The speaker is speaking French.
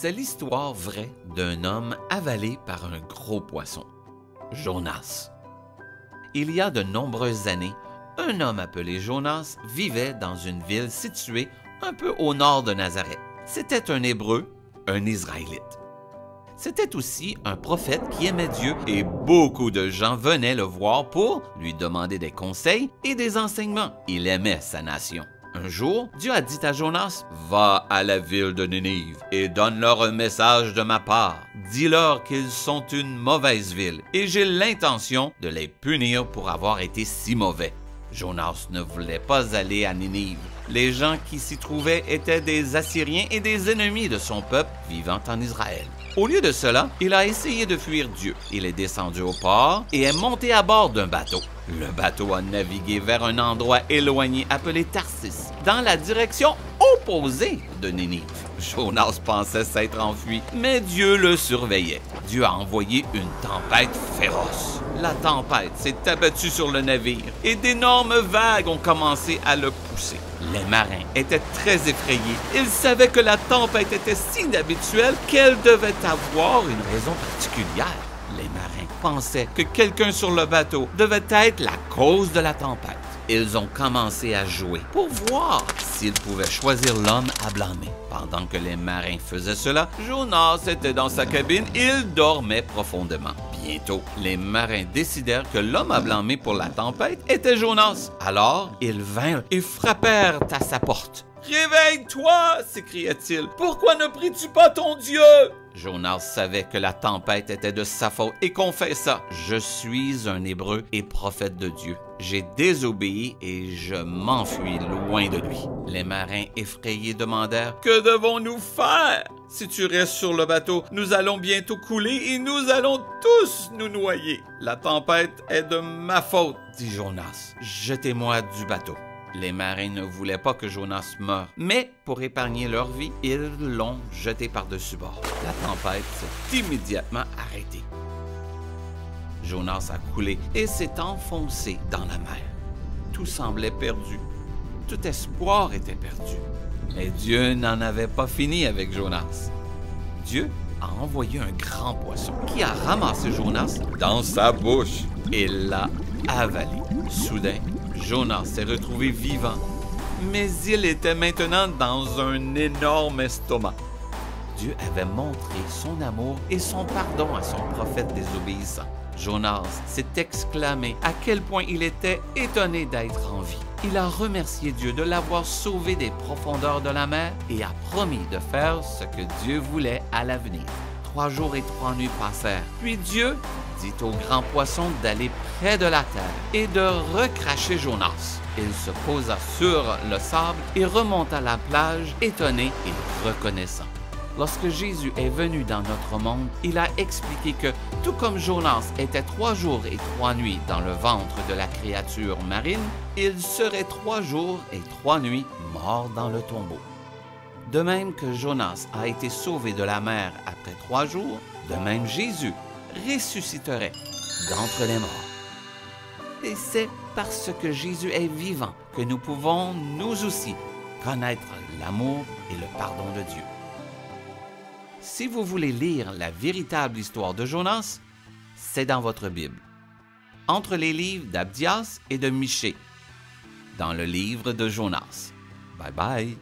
C'est l'histoire vraie d'un homme avalé par un gros poisson, Jonas. Il y a de nombreuses années, un homme appelé Jonas vivait dans une ville située un peu au nord de Nazareth. C'était un Hébreu, un Israélite. C'était aussi un prophète qui aimait Dieu et beaucoup de gens venaient le voir pour lui demander des conseils et des enseignements. Il aimait sa nation. Un jour, Dieu a dit à Jonas, « Va à la ville de Ninive et donne-leur un message de ma part. Dis-leur qu'ils sont une mauvaise ville et j'ai l'intention de les punir pour avoir été si mauvais. » Jonas ne voulait pas aller à Ninive. Les gens qui s'y trouvaient étaient des Assyriens et des ennemis de son peuple vivant en Israël. Au lieu de cela, il a essayé de fuir Dieu. Il est descendu au port et est monté à bord d'un bateau. Le bateau a navigué vers un endroit éloigné appelé Tarsis, dans la direction opposée de Ninive. Jonas pensait s'être enfui, mais Dieu le surveillait. Dieu a envoyé une tempête féroce. La tempête s'est abattue sur le navire et d'énormes vagues ont commencé à le pousser. Les marins étaient très effrayés. Ils savaient que la tempête était si inhabituelle qu'elle devait avoir une raison particulière. Les marins pensaient que quelqu'un sur le bateau devait être la cause de la tempête. Ils ont commencé à jouer pour voir s'ils pouvaient choisir l'homme à blâmer. Pendant que les marins faisaient cela, Jonas était dans sa cabine, il dormait profondément. Bientôt, les marins décidèrent que l'homme à blâmer pour la tempête était Jonas. Alors, ils vinrent et frappèrent à sa porte. « Réveille-toi » s'écria-t-il. « Pourquoi ne pries-tu pas ton Dieu ?» Jonas savait que la tempête était de sa faute et confessa « Je suis un Hébreu et prophète de Dieu. J'ai désobéi et je m'enfuis loin de lui. » Les marins effrayés demandèrent « Que devons-nous faire? Si tu restes sur le bateau, nous allons bientôt couler et nous allons tous nous noyer. »« La tempête est de ma faute, » dit Jonas. « Jetez-moi du bateau. » Les marins ne voulaient pas que Jonas meure, mais pour épargner leur vie, ils l'ont jeté par-dessus bord. La tempête s'est immédiatement arrêtée. Jonas a coulé et s'est enfoncé dans la mer. Tout semblait perdu. Tout espoir était perdu. Mais Dieu n'en avait pas fini avec Jonas. Dieu a envoyé un grand poisson qui a ramassé Jonas dans sa bouche et l'a avalé. Soudain, Jonas s'est retrouvé vivant, mais il était maintenant dans un énorme estomac. Dieu avait montré son amour et son pardon à son prophète désobéissant. Jonas s'est exclamé à quel point il était étonné d'être en vie. Il a remercié Dieu de l'avoir sauvé des profondeurs de la mer et a promis de faire ce que Dieu voulait à l'avenir. 3 jours et 3 nuits passèrent. Puis Dieu dit au grand poisson d'aller près de la terre et de recracher Jonas. Il se posa sur le sable et remonta la plage, étonné et reconnaissant. Lorsque Jésus est venu dans notre monde, il a expliqué que, tout comme Jonas était 3 jours et 3 nuits dans le ventre de la créature marine, il serait 3 jours et 3 nuits mort dans le tombeau. De même que Jonas a été sauvé de la mer après 3 jours, de même Jésus ressusciterait d'entre les morts. Et c'est parce que Jésus est vivant que nous pouvons, nous aussi, connaître l'amour et le pardon de Dieu. Si vous voulez lire la véritable histoire de Jonas, c'est dans votre Bible, entre les livres d'Abdias et de Michée, dans le livre de Jonas. Bye bye!